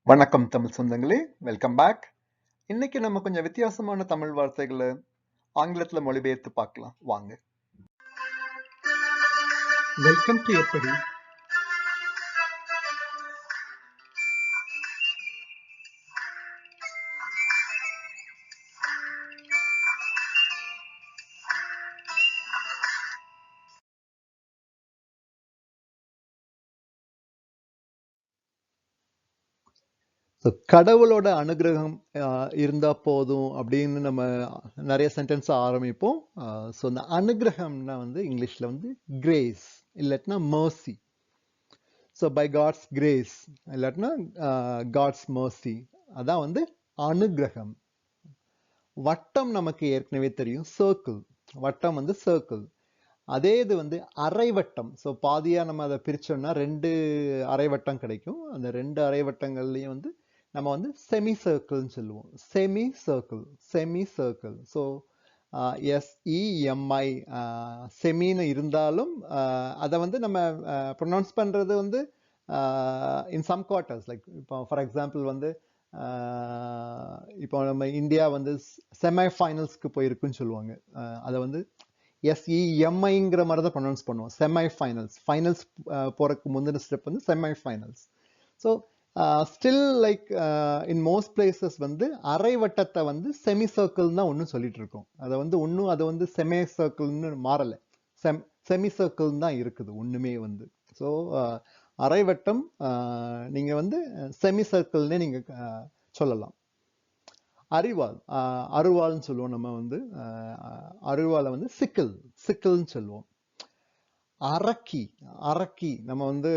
வணக்கம் தமிழ் சொந்தங்களே, welcome back. இன்னைக்கு நம்ம கொஞ்சம் வித்தியாசமான தமிழ் வார்த்தைகளை ஆங்கிலத்துல மொழிபெயர்த்து பார்க்கலாம் வாங்க. வெல்கம் டு எப்படி. கடவுளோட அனுகிரகம் இருந்தா போதும் அப்படின்னு நம்ம நிறைய சென்டென்ஸ் ஆரம்பிப்போம். ஸோ இந்த அனுகிரகம்னா வந்து இங்கிலீஷ்ல வந்து கிரேஸ் இல்லாட்டினா mercy. So by God's grace இல்லாட்டினா காட்ஸ் மர்சி, அதான் வந்து அனுகிரகம். வட்டம் நமக்கு ஏற்கனவே தெரியும், சர்க்கிள். வட்டம் வந்து சர்க்கிள். அதே இது வந்து அரைவட்டம். ஸோ பாதியா நம்ம அதை பிரிச்சோம்னா 2 அரைவட்டம் கிடைக்கும். அந்த 2 அரைவட்டங்கள்லயும் வந்து நம்ம வந்து செமி சர்க்கிள்னு சொல்லுவோம். Semi circle. ஸோ SEMI செமின்னு இருந்தாலும் அதை வந்து நம்ம ப்ரொனவுன்ஸ் பண்றது வந்து இன் சம் குவார்ட்டர்ஸ். லைக் இப்போ ஃபார் எக்ஸாம்பிள் வந்து இப்போ நம்ம இந்தியா வந்து செமி ஃபைனல்ஸ்க்கு போயிருக்குன்னு சொல்லுவாங்க. அதை வந்து SEMIங்கிற மாதிரி தான் ப்ரொனவுன்ஸ் பண்ணுவோம். Semi finals. ஃபைனல்ஸ் போறதுக்கு முந்தின ஸ்டெப் வந்து semi finals. So still like in most places வந்து அரைவட்டத்தை வந்து செமி சர்க்கிள் தான் ஒன்றும் சொல்லிட்டு இருக்கோம். அதை வந்து ஒன்றும் அதை வந்து செமி சர்க்கிள்னு மாறலை, செமி சர்க்கிள் தான் இருக்குது ஒண்ணுமே வந்து. ஸோ அரைவட்டம் நீங்க வந்து செமி சர்க்கிள்னே நீங்க சொல்லலாம். அரிவாள், அருவாள்னு சொல்லுவோம் நம்ம வந்து. அருவாளை வந்து சிக்கிள்னு சொல்லுவோம். அரக்கி நம்ம வந்து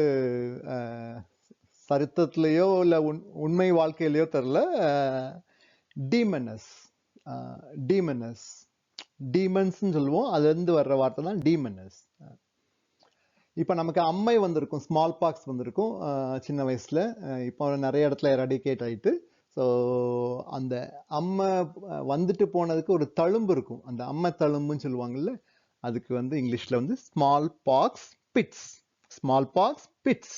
சரித்திரத்திலேயோ இல்ல உண்மை வாழ்க்கையிலயோ தெரியல. டீமன்ஸ் சொல்லுவோம். அதுல இருந்து வர்ற வார்த்தை தான் டீமனஸ். இப்ப நமக்கு அம்மை வந்திருக்கும், ஸ்மால் பாக்ஸ் வந்திருக்கும் சின்ன வயசுல. இப்போ நிறைய இடத்துல எராடிகேட் ஆயிட்டு. ஸோ அந்த அம்மை வந்துட்டு போனதுக்கு ஒரு தழும்பு இருக்கும், அந்த அம்மை தழும்புன்னு சொல்லுவாங்கல்ல. அதுக்கு வந்து இங்கிலீஷ்ல வந்து ஸ்மால் பாக்ஸ் பிட்ஸ்.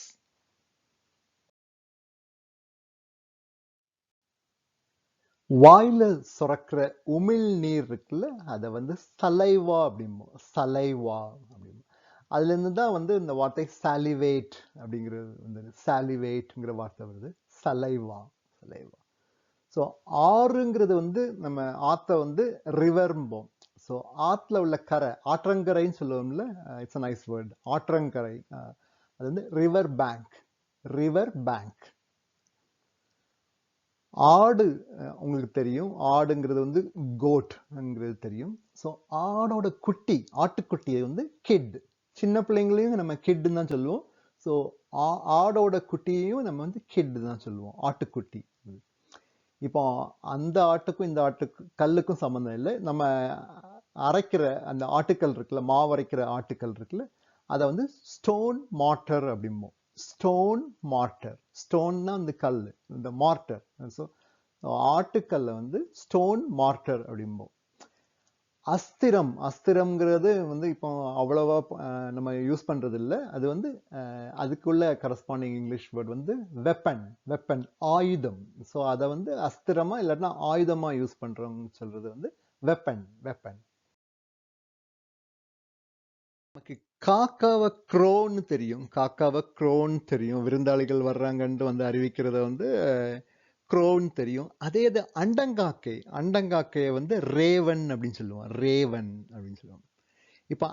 வாயில சுரக்கிற உமிழ் நீர் இருக்குல்ல, அதை வந்து சலைவா அப்படிம்போம். அதுல இருந்து தான் வந்து இந்த வார்த்தை சாலிவேட் அப்படிங்கிறது வந்து, சாலிவேட்ங்கிற வார்த்தை வருது. சலைவா. ஸோ ஆறுங்கிறது வந்து நம்ம ஆத்த வந்து ரிவர்ம்போம். ஸோ ஆத்துல உள்ள கரை, ஆற்றங்கரைன்னு சொல்லுவோம்ல. இட்ஸ் அ நைஸ் வேர்ட், ஆற்றங்கரை. அது வந்து ரிவர் பேங்க். ஆடு உங்களுக்கு தெரியும், ஆடுங்கிறது வந்து கோட்ங்கிறது தெரியும். ஸோ ஆடோட குட்டி, ஆட்டுக்குட்டியை வந்து கிட். சின்ன பிள்ளைங்களையும் நம்ம கிட்னு தான் சொல்லுவோம். ஸோ ஆடோட குட்டியையும் நம்ம வந்து கிட் தான் சொல்லுவோம், ஆட்டுக்குட்டி. இப்போ அந்த ஆட்டுக்கும் இந்த கல்லுக்கும் சம்மந்தம் இல்லை. நம்ம அரைக்கிற அந்த ஆட்டுக்கல் இருக்குல்ல, மாவு அரைக்கிற ஆட்டுக்கல் இருக்குல்ல, அதை வந்து ஸ்டோன் மார்ட்டர் அப்படிம்போம். ஸ்டோன்னா அந்த கல், இந்த மார்ட்டர். ஸோ ஆட்டுக்கல்ல வந்து ஸ்டோன் மார்ட்டர் அப்படிம்போம். அஸ்திரம்ங்கிறது வந்து இப்போ அவ்வளவா நம்ம யூஸ் பண்றது இல்லை. அது வந்து அதுக்குள்ள கரஸ்பாண்டிங் இங்கிலீஷ் வேர்ட் வந்து வெப்பன், ஆயுதம். ஸோ அதை வந்து அஸ்திரமா இல்லாட்டினா ஆயுதமா யூஸ் பண்றோம்னு சொல்றது வந்து வெப்பன். நமக்கு காக்காவை க்ரோன்னு தெரியும். விருந்தாளிகள் வர்றாங்கன்ட்டு வந்து அறிவிக்கிறத வந்து க்ரோன்னு தெரியும். அதே இது அண்டங்காக்கையை வந்து ரேவன் அப்படின்னு சொல்லுவோம். இப்ப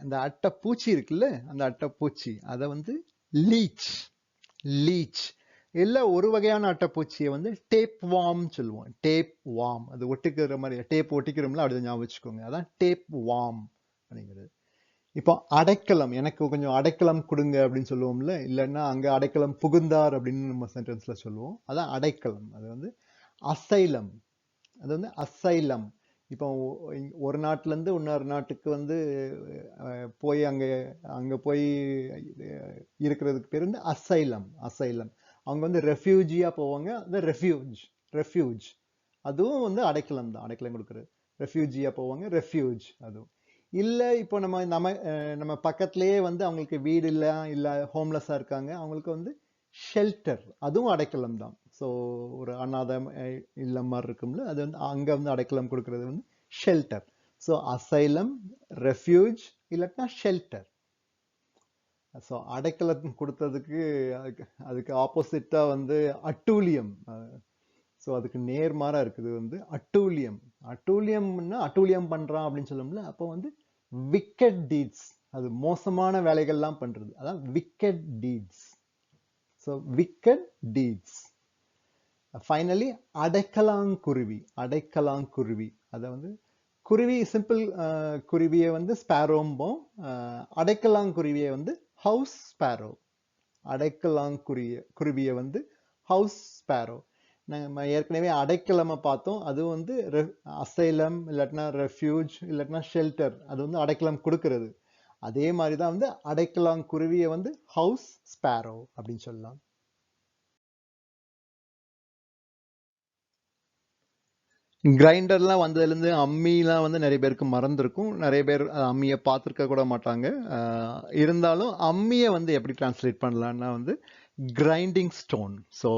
இந்த அட்டை பூச்சி இருக்குல்ல, அந்த அட்டை பூச்சி அதை வந்து லீச். இல்ல ஒரு வகையான அட்டைப்பூச்சியை வந்து டேப் வார்ம் சொல்லுவோம். அது ஒட்டிக்கிற மாதிரி, டேப் ஒட்டிக்கிறோம்ல, அப்படி ஞாபகம் வச்சுக்கோங்க. அதான் டேப் வார்ம் அப்படிங்கிறது. இப்போ அடைக்கலம், எனக்கு கொஞ்சம் அடைக்கலம் கொடுங்க அப்படின்னு சொல்லுவோம்ல, இல்லைன்னா அங்க அடைக்கலம் புகுந்தார் அப்படின்னு நம்ம சென்டென்ஸ்ல சொல்லுவோம். அதான் அடைக்கலம். அது வந்து அசைலம். இப்போ ஒரு நாட்டுல இருந்து இன்னொரு நாட்டுக்கு வந்து போய் அங்க போய் இருக்கிறதுக்கு பேர் வந்து அசைலம். அவங்க வந்து ரெஃப்யூஜியா போவாங்க, அந்த ரெஃப்யூஜ் அதுவும் வந்து அடைக்கலம் தான். அடைக்கலம் கொடுக்குறது, ரெஃப்யூஜியா போவாங்க, ரெஃப்யூஜ். அதுவும் இல்ல இப்போ நம்ம பக்கத்திலேயே வந்து அவங்களுக்கு வீடு இல்ல ஹோம்லெஸ்ஸா இருக்காங்க, அவங்களுக்கு வந்து ஷெல்டர், அதுவும் அடைக்கலம் தான். ஸோ ஒரு அனாதை இல்லம் மாதிரி இருக்கும்ல, அது வந்து அங்கே வந்து அடைக்கலம் கொடுக்கறது வந்து ஷெல்டர். ஸோ அசைலம், ரெஃப்யூஜ் இல்லாட்டினா ஷெல்டர். ஸோ அடைக்கலம் கொடுத்ததுக்கு அதுக்கு ஆப்போசிட்டாக வந்து அட்டூழியம். ஸோ அதுக்கு நேர்மாறாக இருக்குது வந்து அட்டூழியம். அட்டூழியம்னா அட்டூழியம் பண்ணுறான் அப்படின்னு சொல்லும்ல, அப்போ வந்து விக்கெட் டீட்ஸ், அது மோசமான வேலைகள்லாம் பண்ணுறது, அதான் wicked deeds. So wicked deeds. Finally அடைக்கலாங்குருவி. அடைக்கலாங்குருவி அதை வந்து குருவி சிம்பிள் குருவியை வந்து ஸ்பேரோம்போம், அடைக்கலாங்குருவியை வந்து ஹவுஸ் ஸ்பேரோ. அடைக்கலாங்குருவியை வந்து ஹவுஸ் ஸ்பேரோ. நம்ம ஏற்கனவே அடைக்கலமை பார்த்தோம், அது வந்து அசைலம் இல்லாட்டினா ரெஃப்யூஜ் இல்லாட்டினா ஷெல்டர், அது வந்து அடைக்கலம் கொடுக்கறது. அதே மாதிரி தான் வந்து அடைக்கலாங்குருவியை வந்து ஹவுஸ் ஸ்பேரோ அப்படின்னு சொல்லலாம். கிரைண்டர்லாம் வந்ததுலேருந்து அம்மிலாம் வந்து நிறைய பேருக்கு மறந்துருக்கும், நிறைய பேர் அம்மியை பார்த்துருக்க கூட மாட்டாங்க. இருந்தாலும் அம்மியை வந்து எப்படி டிரான்ஸ்லேட் பண்ணலான்னா வந்து கிரைண்டிங் ஸ்டோன். ஸோ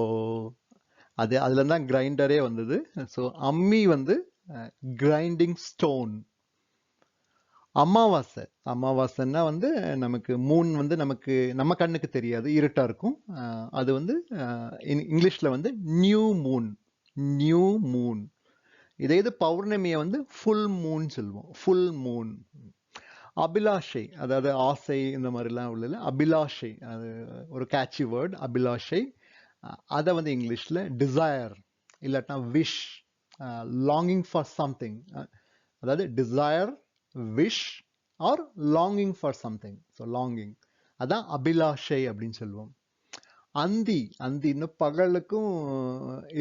அதுலேருந்து தான் கிரைண்டரே வந்தது. ஸோ அம்மி வந்து கிரைண்டிங் ஸ்டோன். அமாவாசை. அமாவாசைன்னா வந்து நமக்கு மூன் வந்து நமக்கு நம்ம கண்ணுக்கு தெரியாது, இருட்டா இருக்கும். அது வந்து இங்கிலீஷ்ல வந்து நியூ மூன். New Moon. இதே இது பௌர்ணமியை வந்து ஃபுல் மூன் சொல்லுவோம். Full moon. அபிலாஷை, அதாவது ஆசை இந்த மாதிரிலாம் உள்ளது. அபிலாஷை அது ஒரு கேட்சி வேர்ட். அபிலாஷை அதை வந்து இங்கிலீஷில் டிசையர் இல்லாட்டினா விஷ், லாங்கிங் ஃபார் சம்திங். அதாவது desire, wish or longing for something. So longing, அதான் அபிலாஷை அப்படின்னு சொல்லுவோம். அந்தி. அந்தின்னு பகலுக்கும்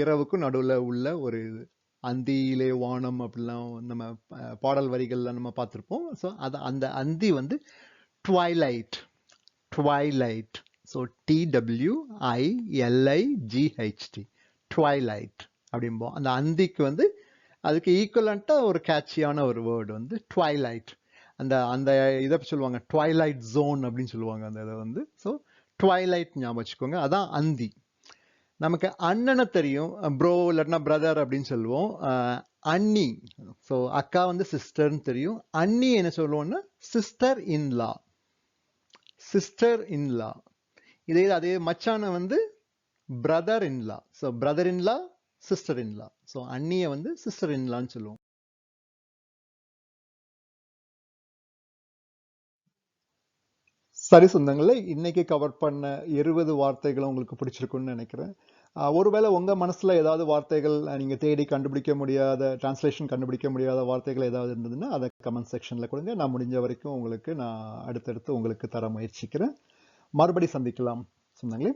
இரவுக்கும் நடுவில் உள்ள ஒரு இது. அந்தியிலே வானம் அப்படிலாம் நம்ம பாடல் வரிகள்ல நம்ம பார்த்துருப்போம். ஸோ அது அந்த அந்தி வந்து twilight. Twilight. So TWILIGHT. Twilight அப்படிம்போம். அந்த அந்திக்கு வந்து அதுக்கு ஈக்குவலண்ட்டாக ஒரு கேட்சியான ஒரு வேர்டு வந்து ட்வைலைட். அந்த அந்த இதை சொல்லுவாங்க ட்வைலைட் ஜோன் அப்படின்னு சொல்லுவாங்க அந்த இதை வந்து. ஸோ ட்வைலைட் ஞாபகம் வச்சுக்கோங்க, அதான் அந்தி. நமக்கு அண்ணனை தெரியும், ப்ரோ இல்லாட்டினா பிரதர் அப்படின்னு சொல்லுவோம். அண்ணி, ஸோ அக்கா வந்து சிஸ்டர்னு தெரியும். அண்ணி என்ன சொல்லுவோம்னா சிஸ்டர் இன்லா. Sister in-law. அதே மச்சான வந்து brother in-law. So brother in-law, sister in-law. So அண்ணியை வந்து சிஸ்டர் இன்லான்னு சொல்லுவோம். சரி சொந்தங்களே, இன்னைக்கு கவர் பண்ண 20 வார்த்தைகளும் உங்களுக்கு பிடிச்சிருக்குன்னு நினைக்கிறேன். ஒருவேளை உங்க மனசுல ஏதாவது வார்த்தைகள் நீங்க தேடி கண்டுபிடிக்க முடியாத, டிரான்ஸ்லேஷன் கண்டுபிடிக்க முடியாத வார்த்தைகள் ஏதாவது இருந்ததுன்னா அதை கமெண்ட் செக்ஷன்ல கொடுங்க. நான் முடிஞ்ச வரைக்கும் உங்களுக்கு நான் அடுத்தடுத்து உங்களுக்கு தர முயற்சிக்கிறேன். மறுபடி சந்திக்கலாம் சொந்தங்களே.